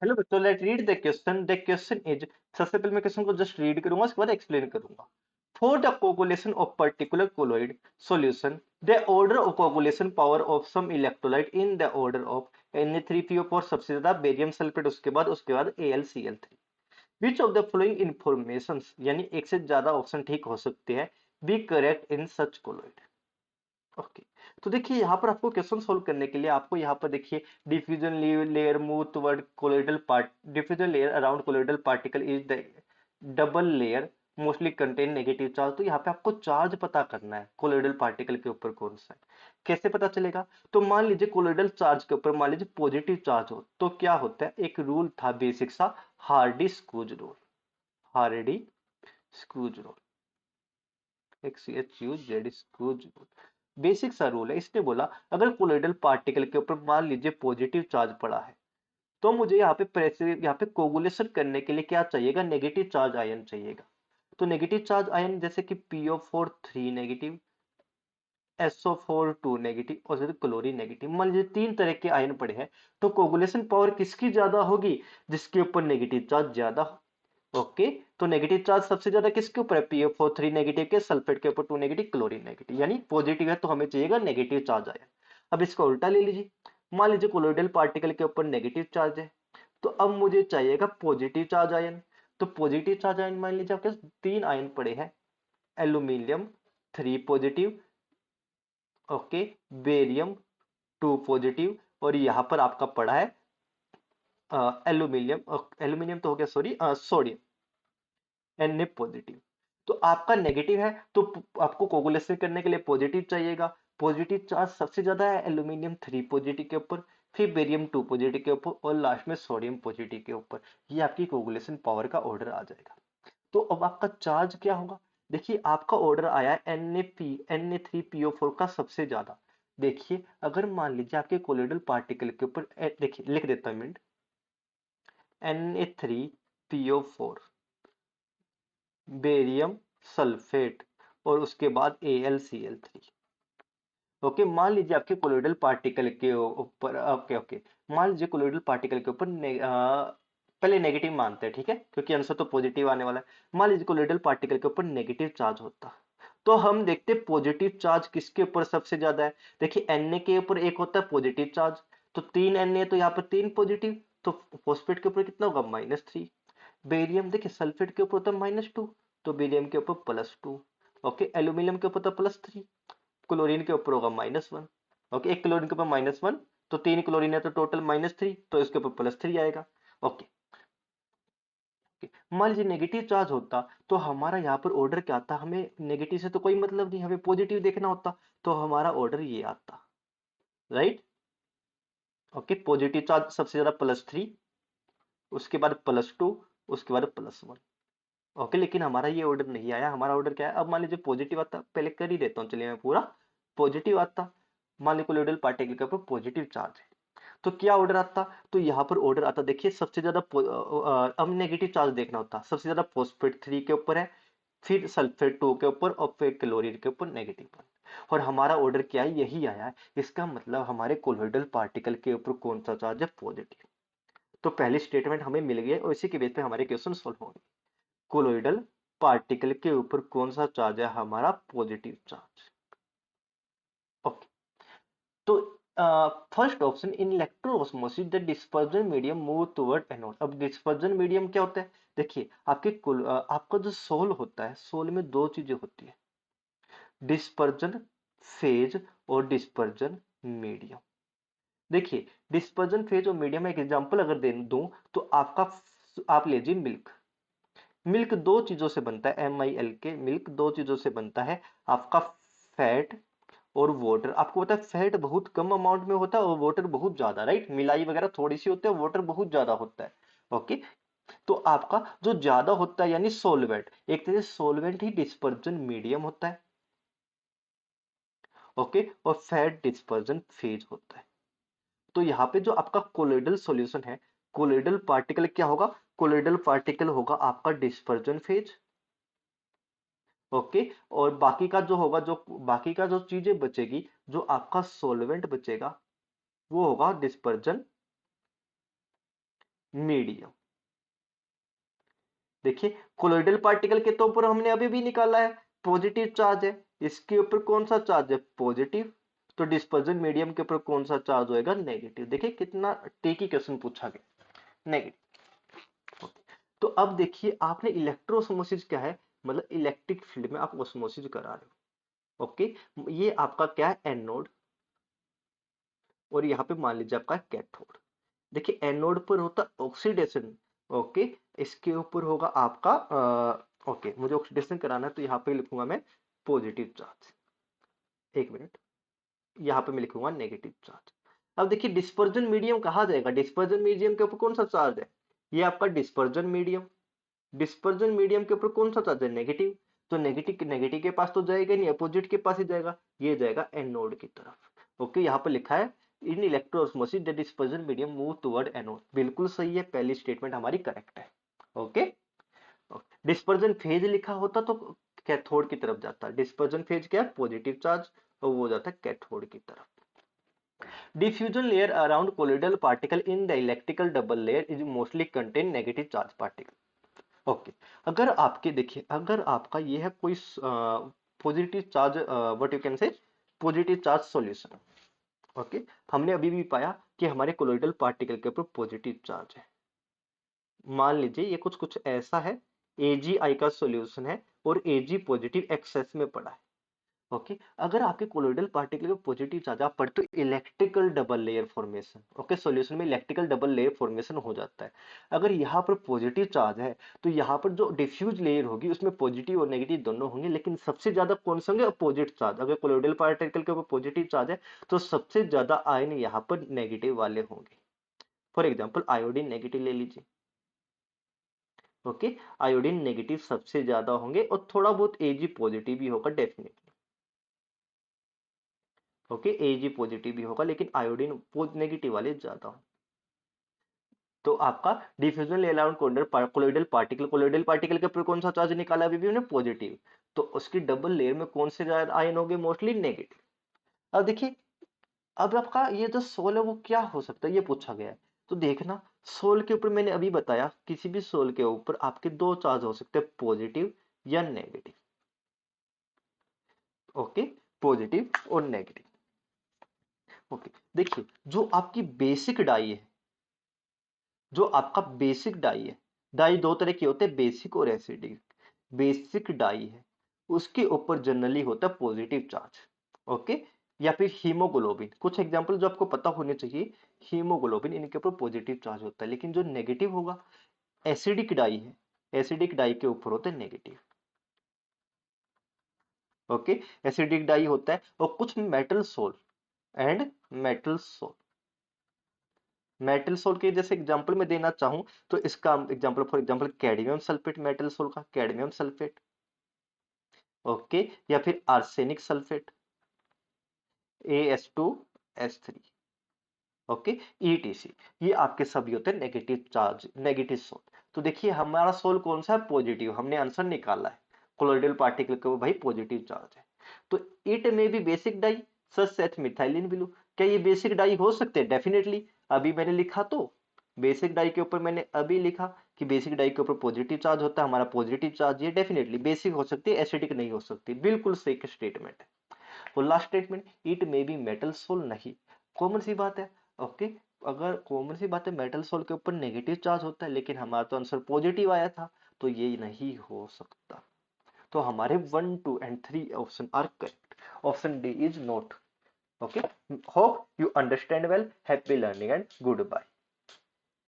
Hello बच्चों, let read the question. The question is, सबसे पहले मैं क्वेश्चन को जस्ट रीड करूंगा, उसके बाद एक्सप्लेन करूंगा। For the coagulation of particular colloid solution, the order of coagulation power of some electrolyte in the order of Na3PO4, सबसे ज्यादा बेरियम सल्फेट, उसके बाद AlCl3। Which of the following information, यानी एक से ज्यादा ऑप्शन ठीक हो सकते हैं, be correct in such colloid. Okay. तो देखिए यहाँ पर आपको क्वेश्चन सोल्व करने के लिए आपको यहाँ पर देखिए, diffusion layer move toward colloidal part, diffusion layer around colloidal particle is the double layer mostly contain negative charge. तो यहाँ पे आपको चार्ज पता करना है कोलोइडल पार्टिकल के ऊपर कौन सा है। कैसे पता चलेगा? तो मान लीजिए कोलोइडल चार्ज के ऊपर मान लीजिए पॉजिटिव चार्ज हो तो क्या होता है, एक रूल था बेसिक सा, Hardy Schulze rule. Hardy Schulze rule, XCHUZ Schulze rule, basic सा रूल है। इसने बोला अगर कोलोइडल पार्टिकल के ऊपर मान लीजिए पॉजिटिव चार्ज पड़ा है तो मुझे यहाँ पे प्रेशर, यहाँ पे कोगुलेशन करने के लिए क्या चाहिएगा, नेगेटिव चार्ज आयन चाहिएगा। तो नेगेटिव चार्ज आयन जैसे कि PO4 3 नेगेटिव, SO4 2 नेगेटिव और क्लोरीन नेगेटिव, मान लीजिए तीन तरह के आयन पड़े हैं। तो कोगुलेशन पावर किसकी ज्यादा होगी? जिसके ऊपर नेगेटिव चार्ज ज्यादा हो। ओके। तो नेगेटिव चार्ज सबसे ज्यादा किसके ऊपर है? PO4 3 नेगेटिव के, सल्फेट के ऊपर 2 नेगेटिव, क्लोरीन नेगेटिव, यानी पॉजिटिव है तो हमें चाहिएगा नेगेटिव चार्ज आयन। अब इसका उल्टा ले लीजिए, मान लीजिए कोलोइडल पार्टिकल के ऊपर नेगेटिव चार्ज है, तो अब मुझे चाहिएगा पॉजिटिव चार्ज आयन। तो पॉजिटिव चार्ज आयन मान लीजिए आपके पास तीन आयन पड़े हैं, aluminium 3 positive, okay, barium 2 positive, और यहां पर आपका पड़ा है एल्यूमिनियम, एल्यूमिनियम तो हो गया सॉरी, सोडियम Na पॉजिटिव। तो आपका नेगेटिव है तो आपको कोगुलेशन करने के लिए पॉजिटिव चाहिएगा। पॉजिटिव चार्ज सबसे ज्यादा है एल्यूमिनियम 3 पॉजिटिव के ऊपर, फिर बेरियम 2 पॉजिटिव के ऊपर, और लास्ट में सोडियम पॉजिटिव के ऊपर। ये आपकी कोगुलेशन पावर का ऑर्डर आ जाएगा। तो अब आपका चार्ज क्या होगा? देखिए आपका ऑर्डर आया है Na3PO4 का सबसे ज्यादा। देखिए अगर मान लीजिए आपके कोलोइडल पार्टिकल के ऊपर देखिए लिख देता हूं मिनट, Na3PO4, बेरियम सल्फेट, और उसके बाद AlCl3। ओके, मान लीजिए आपके कोलोइडल पार्टिकल के ऊपर, ओके ओके, मान लीजिए कोलोइडल पार्टिकल के ऊपर पहले नेगेटिव मानते हैं, ठीक है, क्योंकि आंसर तो पॉजिटिव आने वाला है। मान लीजिए कोलोइडल पार्टिकल के ऊपर नेगेटिव चार्ज होता, तो हम देखते हैं पॉजिटिव चार्ज किसके ऊपर सबसे ज्यादा है। देखिए Na के ऊपर एक होता है पॉजिटिव चार्ज, तो 3 Na, तो यहाँ पर 3 पॉजिटिव, तो फॉस्फेट के ऊपर कितना होगा, -3। बेरियम देखिए सल्फेट के ऊपर होता है -2, तो बेरियम के ऊपर +2। ओके, एल्यूमिनियम के ऊपर होता है +3, क्लोरीन के ऊपर होगा -1। ओके, एक क्लोरीन के ऊपर -1, तो तीन क्लोरीन है तो टोटल -3, तो इसके ऊपर +3 आएगा। ओके। मान लीजिए नेगेटिव चार्ज होता तो हमारा यहाँ पर ऑर्डर क्या आता, हमें नेगेटिव से तो कोई मतलब नहीं, हमें पॉजिटिव देखना होता, तो हमारा ऑर्डर ये आता, राइट। ओके, पॉजिटिव चार्ज सबसे ज्यादा +3, उसके बाद +2, उसके बाद +1। ओके, लेकिन हमारा ये ऑर्डर नहीं आया। हमारा ऑर्डर क्या है, अब मान लीजिए पॉजिटिव आता, पहले कर ही देता हूँ चलिए मैं पूरा। पॉजिटिव आता, मान लीजिए कोलोइडल पार्टिकल के ऊपर पॉजिटिव चार्ज है, तो क्या ऑर्डर आता? तो यहाँ पर ऑर्डर आता, देखिए सबसे ज्यादा अब नेगेटिव चार्ज देखना होता, सबसे ज्यादा फॉस्फेट 3 के ऊपर है, फिर सल्फेट 2 के ऊपर, और फिर क्लोरीन के ऊपर -1। और हमारा ऑर्डर क्या है, यही आया है। इसका मतलब हमारे कोलोइडल पार्टिकल के ऊपर कौन सा चार्ज है, पॉजिटिव। तो पहली स्टेटमेंट हमें मिल गई और इसी के बेस पे हमारे क्वेश्चन सोल्व होंगे। कोलोइडल पार्टिकल के ऊपर कौन सा चार्ज है, हमारा पॉजिटिव चार्ज। ओके। तो first option, in electroosmosis the dispersion medium move toward anode. अब डिस्पर्जन मीडियम क्या होता है? देखिए आपके आपका जो सोल होता है, सोल में दो चीजें होती है, डिस्पर्जन फेज और डिस्पर्जन मीडियम। देखिए डिस्पर्जन फेज और मीडियम में एक एग्जांपल अगर दे दूं, तो आपका, आप लीजिए मिल्क। मिल्क दो चीजों से बनता है, MILK, मिल्क दो चीजों से बनता है, आपका फैट और वाटर। आपको पता है फैट बहुत कम अमाउंट में होता है और वाटर बहुत ज्यादा, राइट, मिलाई वगैरह थोड़ी सी होती है, वाटर बहुत ज्यादा होता है। ओके। तो आपका जो ज्यादा होता है यानी सोलवेंट, एक तरह से सोलवेंट ही डिस्पर्जन मीडियम होता है। ओके, और फैट डिस्पर्जन फेज होता है। तो यहाँ पे जो आपका कोलोइडल सॉल्यूशन है, कोलोइडल पार्टिकल क्या होगा, कोलोइडल पार्टिकल होगा आपका डिस्पर्जन फेज। ओके। और बाकी का जो होगा, जो बाकी का जो चीजें बचेगी, जो आपका सॉल्वेंट बचेगा, वो होगा डिस्पर्जन मीडियम। देखिए कोलोइडल पार्टिकल के तो ऊपर हमने अभी भी निकाला है पॉजिटिव चार्ज है, इसके ऊपर कौन सा चार्ज है, पॉजिटिव। तो डिस्पर्जन मीडियम के ऊपर कौन सा चार्ज होएगा, नेगेटिव। देखिए कितना टेकी क्वेश्चन पूछा गया, नेगेटिव। तो अब देखिए आपने इलेक्ट्रोस्मोसिस क्या है, मतलब इलेक्ट्रिक फील्ड में आप ओस्मोसिस करा रहे हो। ओके, ये आपका क्या है, एनोड, और यहाँ पे मान लीजिए आपका कैथोड। देखिए एनोड पर होता ऑक्सीडेशन, ओके, इसके ऊपर होगा आपका ओके, मुझे ऑक्सीडेशन कराना है तो यहाँ पे लिखूंगा मैं पॉजिटिव चार्ज। एक मिनट, यहाँ पे मैं लिखूंगा नेगेटिव चार्ज। अब देखिए डिस्पर्जन मीडियम कहा जाएगा, डिस्पर्जन मीडियम के ऊपर कौन सा चार्ज है, ये आपका डिस्पर्जन मीडियम। डिस्पर्जन मीडियम के ऊपर कौन सा चार्ज है, नेगेटिव। तो नेगेटिव नेगेटिव के पास तो जाएगा नहीं, अपोजिट के पास ही जाएगा, ये जाएगा एनोड की तरफ। ओके, यहाँ पे लिखा है in electroosmosis the dispersion medium move toward anode. बिल्कुल सही है, पहली स्टेटमेंट हमारी करेक्ट है। ओके, डिस्पर्जन फेज लिखा होता तो कैथोड की तरफ जाता, डिस्पर्जन फेज क्या है, पॉजिटिव चार्ज, और वो जाता है कैथोड की तरफ। Diffusion layer around colloidal particle in the electrical double layer is mostly contain negative charge particle. Okay, अगर आपके देखिए अगर आपका ये है कोई positive charge, what you can say positive charge solution. Okay, हमने अभी भी पाया कि हमारे कोलोइडल पार्टिकल के ऊपर पॉजिटिव चार्ज है। मान लीजिए ये कुछ कुछ ऐसा है, AgI का सॉल्यूशन है और Ag पॉजिटिव एक्सेस में पड़ा है। ओके, अगर आपके कोलोइडल पार्टिकल में पॉजिटिव चार्ज आप पढ़ते हो electrical double layer formation. Okay, solution में इलेक्ट्रिकल डबल लेयर फॉर्मेशन हो जाता है। अगर यहाँ पर पॉजिटिव चार्ज है तो यहाँ पर जो डिफ्यूज लेयर होगी उसमें पॉजिटिव और नेगेटिव दोनों होंगे, लेकिन सबसे ज्यादा कौन से होंगे, अपोजिट चार्ज। अगर कोलोइडल पार्टिकल के ऊपर पॉजिटिव चार्ज है तो सबसे ज्यादा आयन यहाँ पर नेगेटिव वाले होंगे। फॉर एग्जाम्पल आयोडीन नेगेटिव ले लीजिए। ओके, आयोडीन नेगेटिव सबसे ज्यादा होंगे और थोड़ा बहुत Ag पॉजिटिव भी होगा डेफिनेटली। ओके, Ag पॉजिटिव भी होगा लेकिन आयोडीन नेगेटिव वाले ज्यादा हो। तो आपका diffusion layer around colloidal particle, colloidal particle के ऊपर कौन सा चार्ज निकाला अभी भी हमने, पॉजिटिव। तो उसकी डबल लेयर में कौन से आयन होंगे, मोस्टली नेगेटिव। अब देखिए अब आपका ये जो सोल है वो क्या हो सकता है, ये पूछा गया है। तो देखना सोल के ऊपर मैंने अभी बताया किसी भी सोल के ऊपर आपके दो चार्ज हो सकते हैं, पॉजिटिव या नेगेटिव। ओके, पॉजिटिव और नेगेटिव। ओके, देखिए जो आपकी बेसिक डाई है, जो आपका बेसिक डाई है, डाई दो तरह के होते हैं, बेसिक और एसिडिक। बेसिक डाई है उसके ऊपर जनरली होता है पॉजिटिव चार्ज। ओके, या फिर हीमोग्लोबिन, कुछ एग्जांपल जो आपको पता होने चाहिए। हीमोग्लोबिन इनके ऊपर पॉजिटिव चार्ज होता है, लेकिन जो नेगेटिव होगा एसिडिक डाई है, एसिडिक डाई के ऊपर होते हैं नेगेटिव। ओके, एसिडिक डाई होता है। और कुछ metal sol and metal sol, metal sol के जैसे एग्जांपल में देना चाहूं तो इसका example for example cadmium sulphate, metal sol का कैडमियम सल्फेट। ओके, या फिर arsenic sulphate, AS2S3। Okay, ETC, ये आपके सभी होते हैं नेगेटिव चार्ज, नेगेटिव सोल। तो देखिए हमारा सोल कौन सा है, पॉजिटिव, हमने आंसर निकाला है। कोलोइडल पार्टिकल के वो भाई पॉजिटिव चार्ज है। तो इट में भी बेसिक डाई सच मिथाइलिन ब्लू। क्या ये बेसिक डाई हो सकते हैं, डेफिनेटली। अभी मैंने लिखा तो बेसिक डाई के ऊपर मैंने अभी लिखा कि बेसिक डाई के ऊपर पॉजिटिव चार्ज होता है, हमारा पॉजिटिव चार्ज, ये डेफिनेटली बेसिक हो सकती है, एसिडिक नहीं हो सकती। बिल्कुल सही स्टेटमेंट है। और last statement, it may be metal sol, नहीं, कॉमन सी बात है। ओके, अगर कॉमन सी बात है मेटल सोल के ऊपर नेगेटिव चार्ज होता है, लेकिन हमारा तो आंसर पॉजिटिव आया था, तो ये नहीं हो सकता। तो हमारे 1, 2 and 3 option are correct, option D is not. Okay, hope you understand well, happy learning and good bye.